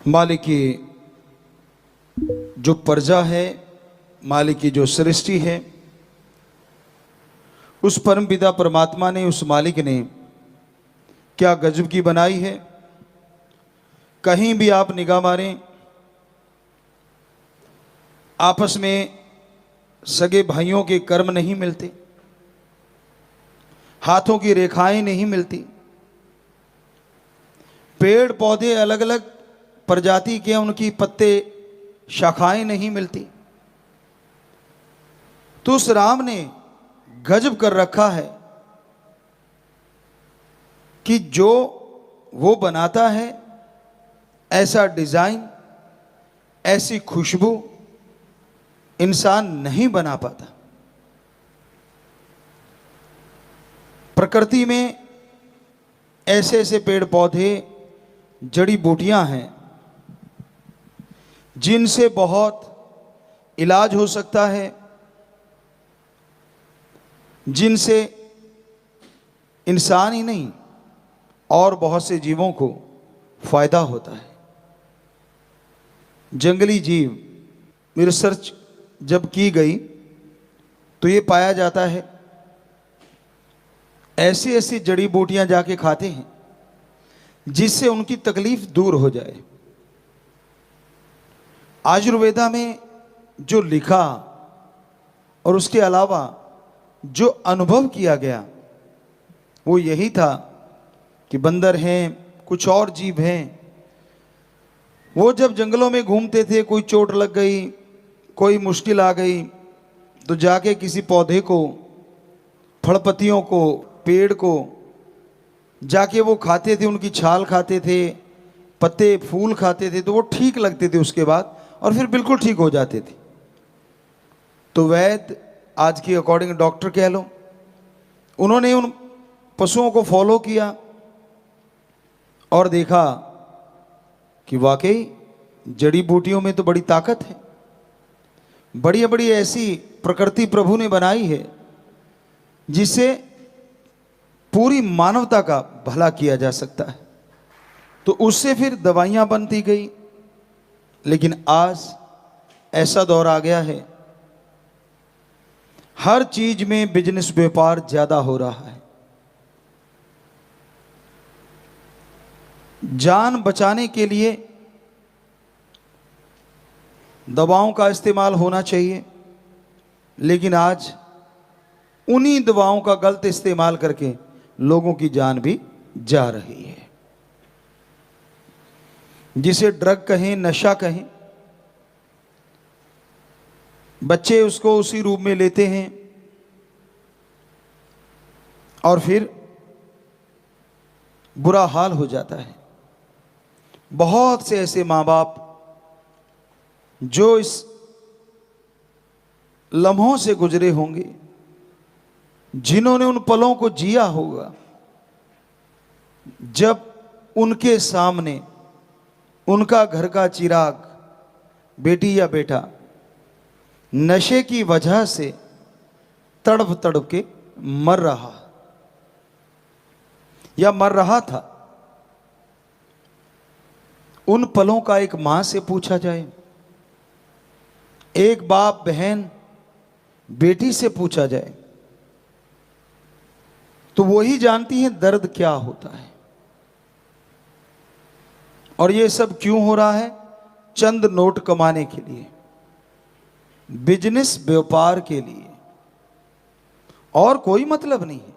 मालिक की जो प्रजा है, मालिक की जो सृष्टि है, उस परम पिता परमात्मा ने, उस मालिक ने क्या गजब की बनाई है। कहीं भी आप निगाह मारें, आपस में सगे भाइयों के कर्म नहीं मिलते, हाथों की रेखाएं नहीं मिलती, पेड़ पौधे अलग अलग प्रजाति के, उनकी पत्ते शाखाएं नहीं मिलती। तो उस राम ने गजब कर रखा है कि जो वो बनाता है, ऐसा डिजाइन, ऐसी खुशबू इंसान नहीं बना पाता। प्रकृति में ऐसे ऐसे पेड़ पौधे, जड़ी बूटियां हैं जिनसे बहुत इलाज हो सकता है, जिनसे इंसान ही नहीं और बहुत से जीवों को फायदा होता है। जंगली जीव रिसर्च जब की गई तो ये पाया जाता है ऐसी ऐसी जड़ी बूटियां जाके खाते हैं जिससे उनकी तकलीफ दूर हो जाए। आयुर्वेदा में जो लिखा और उसके अलावा जो अनुभव किया गया वो यही था कि बंदर हैं, कुछ और जीव हैं, वो जब जंगलों में घूमते थे, कोई चोट लग गई, कोई मुश्किल आ गई, तो जाके किसी पौधे को, फल पत्तियों को, पेड़ को जाके वो खाते थे, उनकी छाल खाते थे, पत्ते फूल खाते थे, तो वो ठीक लगते थे उसके बाद, और फिर बिल्कुल ठीक हो जाते थे। तो वैद्य, आज के अकॉर्डिंग डॉक्टर कह लो, उन्होंने उन पशुओं को फॉलो किया और देखा कि वाकई जड़ी बूटियों में तो बड़ी ताकत है, बड़ी बड़ी ऐसी प्रकृति प्रभु ने बनाई है जिससे पूरी मानवता का भला किया जा सकता है। तो उससे फिर दवाइयां बनती गई। लेकिन आज ऐसा दौर आ गया है, हर चीज में बिजनेस, व्यापार ज्यादा हो रहा है। जान बचाने के लिए दवाओं का इस्तेमाल होना चाहिए, लेकिन आज उन्हीं दवाओं का गलत इस्तेमाल करके लोगों की जान भी जा रही है। जिसे ड्रग कहें, नशा कहें, बच्चे उसको उसी रूप में लेते हैं और फिर बुरा हाल हो जाता है। बहुत से ऐसे माँ बाप जो इस लम्हों से गुजरे होंगे, जिन्होंने उन पलों को जिया होगा जब उनके सामने उनका घर का चिराग, बेटी या बेटा, नशे की वजह से तड़प तड़प के मर रहा या मर रहा था। उन पलों का एक मां से पूछा जाए, एक बाप बहन बेटी से पूछा जाए, तो वो ही जानती है दर्द क्या होता है। और ये सब क्यों हो रहा है? चंद नोट कमाने के लिए, बिजनेस, व्यापार के लिए, और कोई मतलब नहीं है।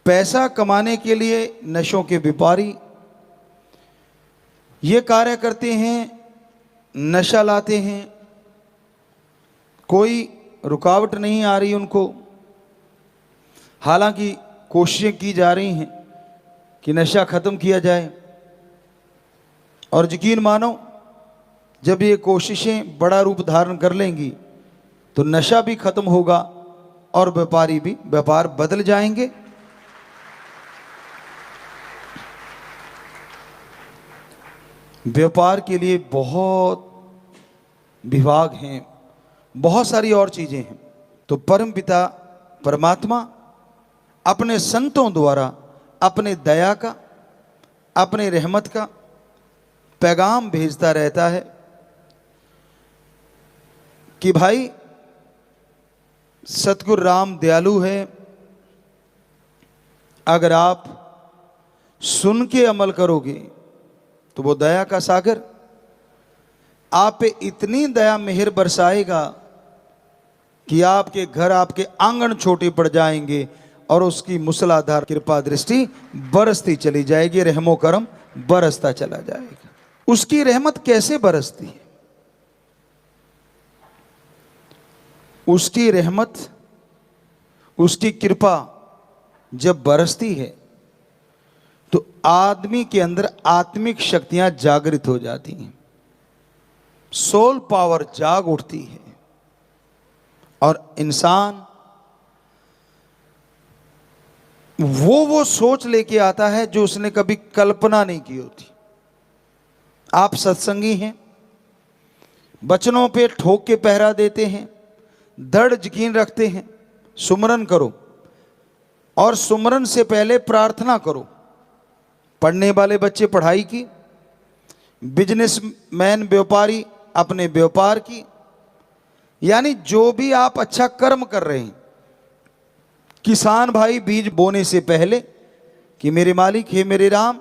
पैसा कमाने के लिए नशों के व्यापारी ये कार्य करते हैं, नशा लाते हैं, कोई रुकावट नहीं आ रही उनको। हालांकि कोशिशें की जा रही हैं कि नशा खत्म किया जाए, और यकीन मानो जब ये कोशिशें बड़ा रूप धारण कर लेंगी तो नशा भी खत्म होगा और व्यापारी भी, व्यापार बदल जाएंगे। व्यापार के लिए बहुत विभाग हैं, बहुत सारी और चीजें हैं। तो परम पिता परमात्मा अपने संतों द्वारा अपने दया का, अपने रहमत का पैगाम भेजता रहता है कि भाई सतगुरु राम दयालु है, अगर आप सुन के अमल करोगे तो वो दया का सागर आप पे इतनी दया मेहर बरसाएगा कि आपके घर, आपके आंगन छोटे पड़ जाएंगे और उसकी मूसलाधार कृपा दृष्टि बरसती चली जाएगी, रहमो करम बरसता चला जाएगा। उसकी रहमत कैसे बरसती है? उसकी रहमत, उसकी कृपा जब बरसती है तो आदमी के अंदर आत्मिक शक्तियां जागृत हो जाती हैं, सोल पावर जाग उठती है और इंसान वो सोच लेके आता है जो उसने कभी कल्पना नहीं की होती। आप सत्संगी हैं, वचनों पे ठोक के पहरा देते हैं, दृढ़ यकीन रखते हैं, सुमरन करो और सुमरन से पहले प्रार्थना करो। पढ़ने वाले बच्चे पढ़ाई की, बिजनेसमैन व्यापारी अपने व्यापार की, यानी जो भी आप अच्छा कर्म कर रहे हैं। किसान भाई बीज बोने से पहले कि मेरे मालिक हे मेरे राम,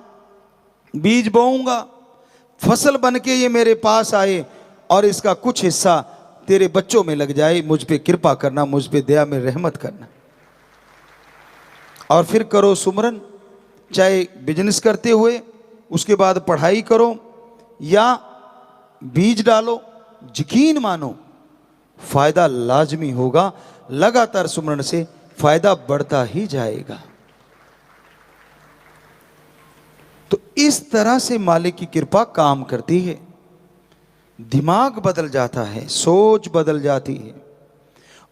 बीज बोऊंगा, फसल बन के ये मेरे पास आए और इसका कुछ हिस्सा तेरे बच्चों में लग जाए, मुझ पे कृपा करना, मुझ पे दया में रहमत करना। और फिर करो सुमरन, चाहे बिजनेस करते हुए, उसके बाद पढ़ाई करो या बीज डालो, यकीन मानो फायदा लाजमी होगा। लगातार सुमरन से फायदा बढ़ता ही जाएगा। तो इस तरह से मालिक की कृपा काम करती है। दिमाग बदल जाता है, सोच बदल जाती है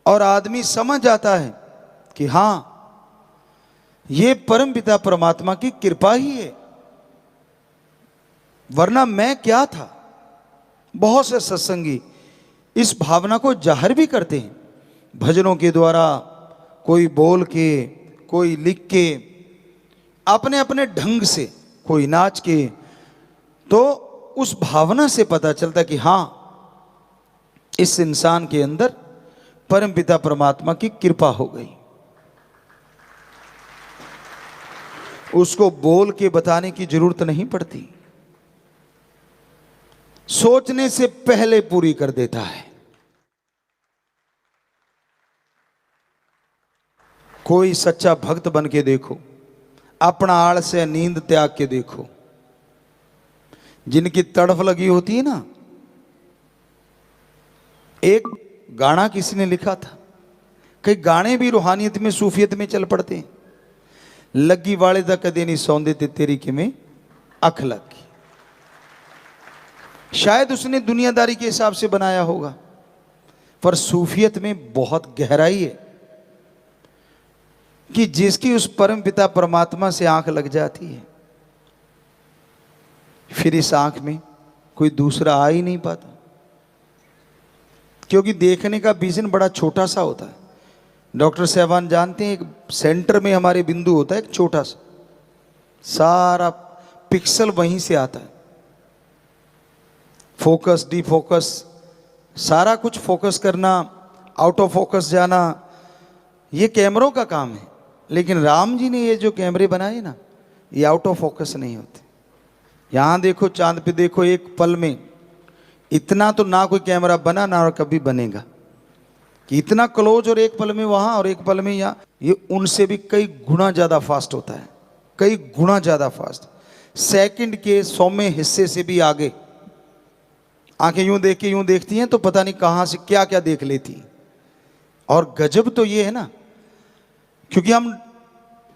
और आदमी समझ जाता है कि हां, ये परमपिता परमात्मा की कृपा ही है, वरना मैं क्या था। बहुत से सत्संगी इस भावना को जाहिर भी करते हैं, भजनों के द्वारा, कोई बोल के, कोई लिख के, अपने अपने ढंग से, कोई नाच के। तो उस भावना से पता चलता कि हां, इस इंसान के अंदर परमपिता परमात्मा की कृपा हो गई। उसको बोल के बताने की जरूरत नहीं पड़ती, सोचने से पहले पूरी कर देता है। कोई सच्चा भक्त बन के देखो, अपना आलस से नींद त्याग के देखो, जिनकी तड़फ लगी होती है ना। एक गाना किसी ने लिखा था, कई गाने भी रूहानियत में, सूफियत में चल पड़ते हैं। लगी वाले दा कदे नहीं सौंदे ते तेरी किमें अख लगी। शायद उसने दुनियादारी के हिसाब से बनाया होगा, पर सूफियत में बहुत गहराई है कि जिसकी उस परम पिता परमात्मा से आंख लग जाती है, फिर इस आंख में कोई दूसरा आ ही नहीं पाता, क्योंकि देखने का विजन बड़ा छोटा सा होता है। डॉक्टर साहबान जानते हैं, एक सेंटर में हमारे बिंदु होता है, एक छोटा सा, सारा पिक्सल वहीं से आता है। फोकस, डी फोकस, सारा कुछ फोकस करना, आउट ऑफ फोकस जाना, ये कैमरों का काम है। लेकिन राम जी ने ये जो कैमरे बनाए ना, ये आउट ऑफ फोकस नहीं होते। यहां देखो, चांद पे देखो, एक पल में इतना तो ना कोई कैमरा बना ना और कभी बनेगा कि इतना क्लोज, और एक पल में वहां और एक पल में यहाँ। ये उनसे भी कई गुना ज्यादा फास्ट होता है, कई गुना ज्यादा फास्ट, सेकंड के 100वें हिस्से से भी आगे। आंखें यूं देख के यूं देखती हैं तो पता नहीं कहां से क्या क्या देख लेती। और गजब तो ये है ना, क्योंकि हम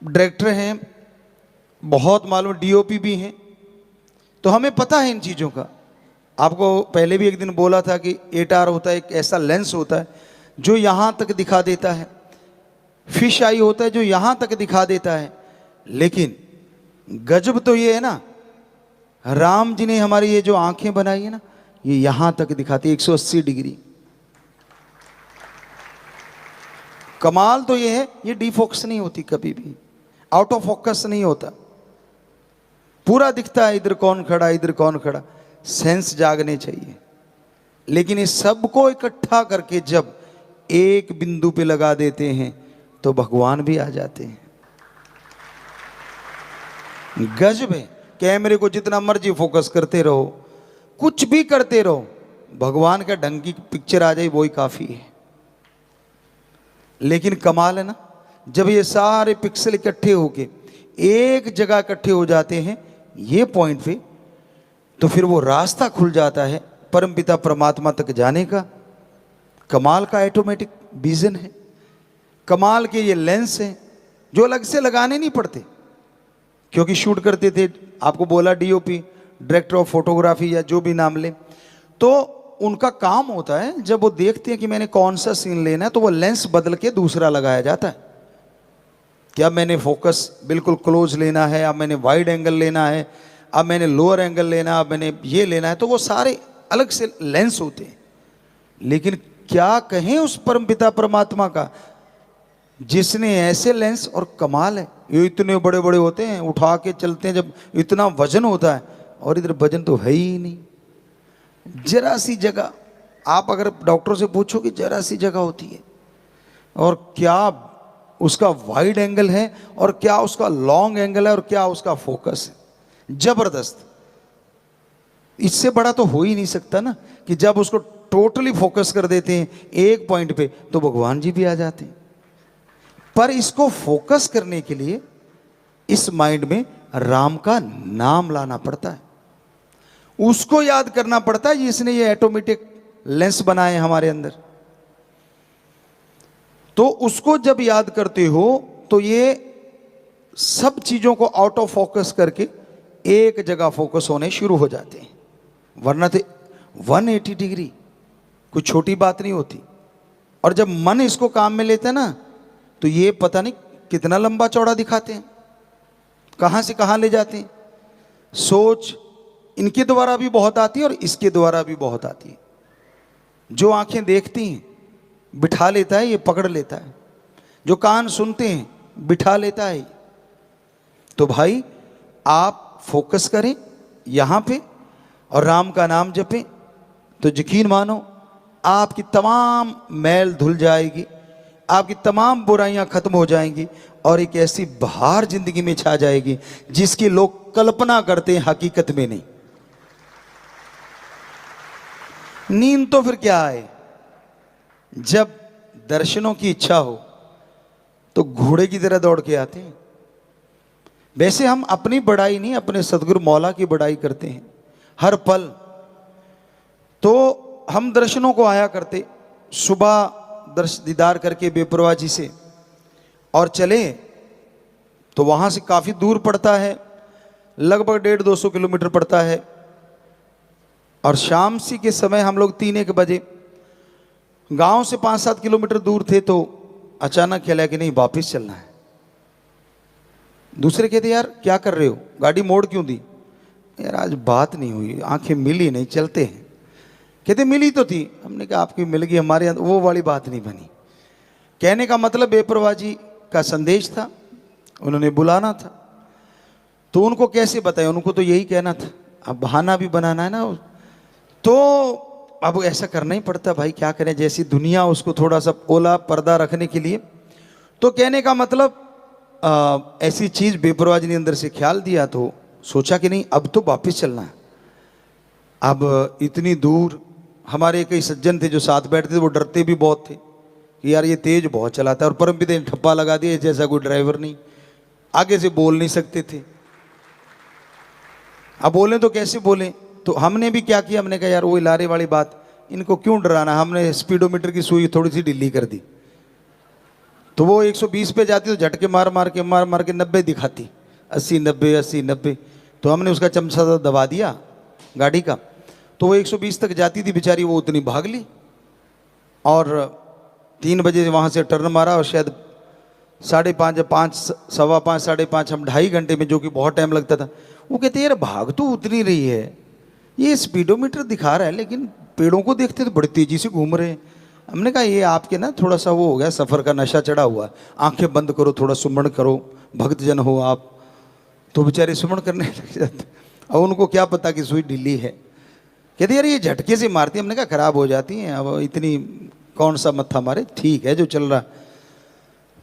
डायरेक्टर हैं, बहुत मालूम, डीओपी भी हैं, तो हमें पता है इन चीज़ों का। आपको पहले भी एक दिन बोला था कि 8R होता है, एक ऐसा लेंस होता है जो यहाँ तक दिखा देता है, फिश आई होता है जो यहाँ तक दिखा देता है। लेकिन गजब तो ये है ना, राम जी ने हमारी ये जो आंखें बनाई है ना, ये यहाँ तक दिखाती है 180 डिग्री। कमाल तो ये है, ये डीफोकस नहीं होती कभी भी, आउट ऑफ फोकस नहीं होता, पूरा दिखता है इधर कौन खड़ा, इधर कौन खड़ा। सेंस जागने चाहिए। लेकिन इस सबको इकट्ठा करके जब एक बिंदु पे लगा देते हैं तो भगवान भी आ जाते हैं। गजब है। कैमरे को जितना मर्जी फोकस करते रहो, कुछ भी करते रहो, भगवान का ढंग की पिक्चर आ जाए वही काफी है। लेकिन कमाल है ना, जब ये सारे पिक्सल इकट्ठे होके एक जगह इकट्ठे हो जाते हैं ये पॉइंट पे, तो फिर वो रास्ता खुल जाता है परमपिता परमात्मा तक जाने का। कमाल का ऑटोमेटिक विजन है, कमाल के ये लेंस हैं जो अलग से लगाने नहीं पड़ते। क्योंकि शूट करते थे, आपको बोला डीओपी, डायरेक्टर ऑफ फोटोग्राफी या जो भी नाम ले, तो उनका काम होता है जब वो देखते हैं कि मैंने कौन सा सीन लेना है तो वो लेंस बदल के दूसरा लगाया जाता है। कि अब मैंने फोकस बिल्कुल क्लोज लेना है, अब मैंने वाइड एंगल लेना है, अब मैंने लोअर एंगल लेना है, अब मैंने ये लेना है, तो वो सारे अलग से लेंस होते हैं। लेकिन क्या कहें उस परमपिता परमात्मा का जिसने ऐसे लेंस, और कमाल है ये इतने बड़े बड़े होते हैं, उठा के चलते हैं जब इतना वजन होता है, और इधर वजन तो है ही नहीं। जरा सी जगह, आप अगर डॉक्टरों से पूछो कि जरा सी जगह होती है, और क्या उसका वाइड एंगल है और क्या उसका लॉन्ग एंगल है और क्या उसका फोकस है, जबरदस्त। इससे बड़ा तो हो ही नहीं सकता ना कि जब उसको टोटली फोकस कर देते हैं एक पॉइंट पे तो भगवान जी भी आ जाते हैं। पर इसको फोकस करने के लिए इस माइंड में राम का नाम लाना पड़ता है, उसको याद करना पड़ता है जिसने ये ऑटोमेटिक लेंस बनाए हमारे अंदर। तो उसको जब याद करते हो तो ये सब चीजों को आउट ऑफ फोकस करके एक जगह फोकस होने शुरू हो जाते हैं। वरना तो 180 डिग्री कोई छोटी बात नहीं होती। और जब मन इसको काम में लेता है ना तो ये पता नहीं कितना लंबा चौड़ा दिखाते हैं, कहां से कहां ले जाते हैं। सोच इनके द्वारा भी बहुत आती है और इसके द्वारा भी बहुत आती है। जो आंखें देखती हैं बिठा लेता है, ये पकड़ लेता है। जो कान सुनते हैं बिठा लेता है। तो भाई आप फोकस करें यहां पे और राम का नाम जपें, तो यकीन मानो आपकी तमाम मैल धुल जाएगी, आपकी तमाम बुराइयां खत्म हो जाएंगी और एक ऐसी बहार जिंदगी में छा जाएगी जिसकी लोग कल्पना करते हैं, हकीकत में नहीं। नींद तो फिर क्या है, जब दर्शनों की इच्छा हो तो घोड़े की तरह दौड़ के आते हैं। वैसे हम अपनी बड़ाई नहीं, अपने सदगुरु मौला की बड़ाई करते हैं हर पल। तो हम दर्शनों को आया करते, सुबह दीदार करके बेपरवाह जी से और चले तो वहां से काफी दूर पड़ता है, लगभग 150-200 किलोमीटर पड़ता है। और शाम सी के समय हम लोग 3-1 बजे गांव से 5-7 किलोमीटर दूर थे तो अचानक ख्याल है कि नहीं वापिस चलना है। दूसरे कहते यार क्या कर रहे हो, गाड़ी मोड़ क्यों दी? यार आज बात नहीं हुई, आंखें मिली नहीं, चलते हैं। कहते मिली तो थी, हमने कहा आपकी मिल गई, हमारे यहाँ वो वाली बात नहीं बनी। कहने का मतलब बेपरवाह जी का संदेश था, उन्होंने बुलाना था। तो उनको कैसे बताए, उनको तो यही कहना था, अब बहाना भी बनाना है ना, तो अब ऐसा करना ही पड़ता भाई, क्या करें, जैसी दुनिया उसको थोड़ा सा ओला पर्दा रखने के लिए। तो कहने का मतलब ऐसी चीज बेपरवाह जी ने अंदर से ख्याल दिया, तो सोचा कि नहीं अब तो वापिस चलना है। अब इतनी दूर, हमारे कई सज्जन थे जो साथ बैठते थे, वो डरते भी बहुत थे कि यार ये तेज बहुत चलाता है, और परमपिता ने ठप्पा लगा दिया जैसा कोई ड्राइवर नहीं, आगे से बोल नहीं सकते थे। अब बोले तो कैसे बोले, तो हमने भी क्या किया, हमने कहा यार वो लारे वाली बात, इनको क्यों डराना, हमने स्पीडोमीटर की सुई थोड़ी सी ढीली कर दी। तो वो 120 पे जाती तो झटके मार मार के 90 दिखाती, 80-90 80-90। तो हमने उसका चमचा दबा दिया गाड़ी का, तो वो 120 तक जाती थी बेचारी, वो उतनी भाग ली। और 3 बजे वहाँ से टर्न मारा और शायद 5:30 5 सवा 5 5:30 हम 2.5 घंटे में, जो कि बहुत टाइम लगता था। वो कहते यार भाग तो उतनी रही है, ये स्पीडोमीटर दिखा रहा है लेकिन पेड़ों को देखते तो बड़ी तेजी से घूम रहे हैं। हमने कहा ये आपके ना थोड़ा सा वो हो गया, सफ़र का नशा चढ़ा हुआ, आंखें बंद करो, थोड़ा सुमरण करो, भक्तजन हो आप। तो बेचारे सुमरण करने लग जाते, और उनको क्या पता कि सुई ढीली है। कहते यार ये झटके से मारती, हमने कहा खराब हो जाती हैं, अब इतनी कौन सा मत्था मारे, ठीक है जो चल रहा।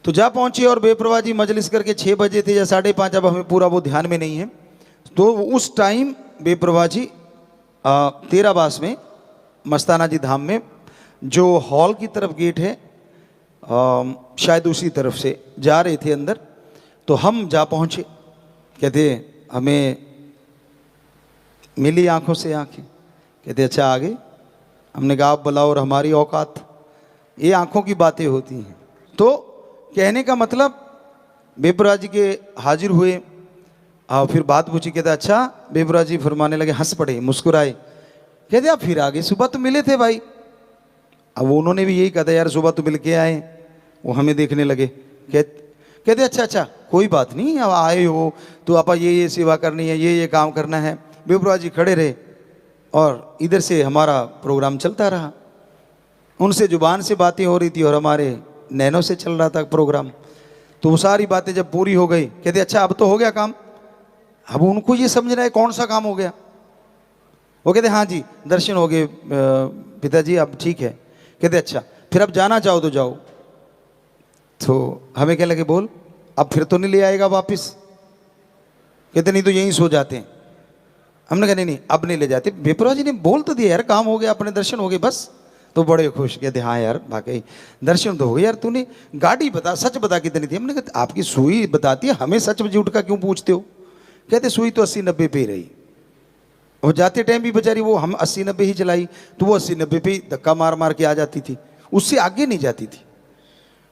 तो जा पहुंचे और बेप्रवाह जी मजलिस करके 6 बजे थे या 5:30, अब हमें पूरा वो ध्यान में नहीं है। तो उस टाइम बेप्रवाह जी तेराबास में मस्ताना जी धाम में जो हॉल की तरफ गेट है, शायद उसी तरफ से जा रहे थे अंदर। तो हम जा पहुंचे, कहते हमें मिली आंखों से आंखें, कहते अच्छा आगे। हमने कहा आप बुलाओ और हमारी औकात, ये आंखों की बातें होती हैं। तो कहने का मतलब बेप्रवाह जी के हाजिर हुए, फिर बात पूछी, कहते अच्छा। बेप्रवाह जी फरमाने लगे, हंस पड़े, मुस्कुराए, कहते आप फिर आगे, सुबह तो मिले थे भाई। अब उन्होंने भी यही कहा था, यार सुबह तो मिल के आए। वो हमें देखने लगे, कहते अच्छा अच्छा कोई बात नहीं, अब आए हो तो आप ये सेवा करनी है, ये काम करना है। बेप्रवाह जी खड़े रहे और इधर से हमारा प्रोग्राम चलता रहा। उनसे जुबान से बातें हो रही थी और हमारे नैनों से चल रहा था प्रोग्राम। तो वो सारी बातें जब पूरी हो गई, कहते अच्छा अब तो हो गया काम। अब उनको ये समझना है कौन सा काम हो गया। वो कहते हाँ जी दर्शन हो गए पिताजी, अब ठीक है। कहते अच्छा फिर अब जाना चाहो तो जाओ। तो हमें क्या लगे, बोल अब फिर तो नहीं ले आएगा वापस। कहते नहीं तो यहीं सो जाते हैं। हमने कहा नहीं अब नहीं ले जाते। बेप्रवाह जी ने बोल तो दिया, यार काम हो गया, अपने दर्शन हो गए बस। तो बड़े खुश, कहते हाँ यार वाकई दर्शन तो हो गए। यार तूने गाड़ी बता, सच बता कितनी थी। हमने कहा आपकी सुई बताती है, हमें सच झूठ का क्यों पूछते हो। कहते सुई तो 80-90 पे ही रही, और जाते टाइम भी बेचारी वो हम 80-90 ही चलाई, तो वो 80-90 पे ही धक्का मार मार के आ जाती थी, उससे आगे नहीं जाती थी,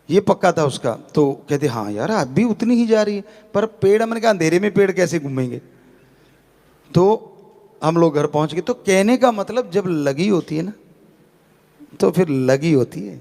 ये पक्का था उसका। तो कहते हाँ यार अब भी उतनी ही जा रही है, पर पेड़, हमने कहा अंधेरे में पेड़ कैसे घूमेंगे। तो हम लोग घर पहुंच गए। तो कहने का मतलब जब लगी होती है ना, तो फिर लगी होती है।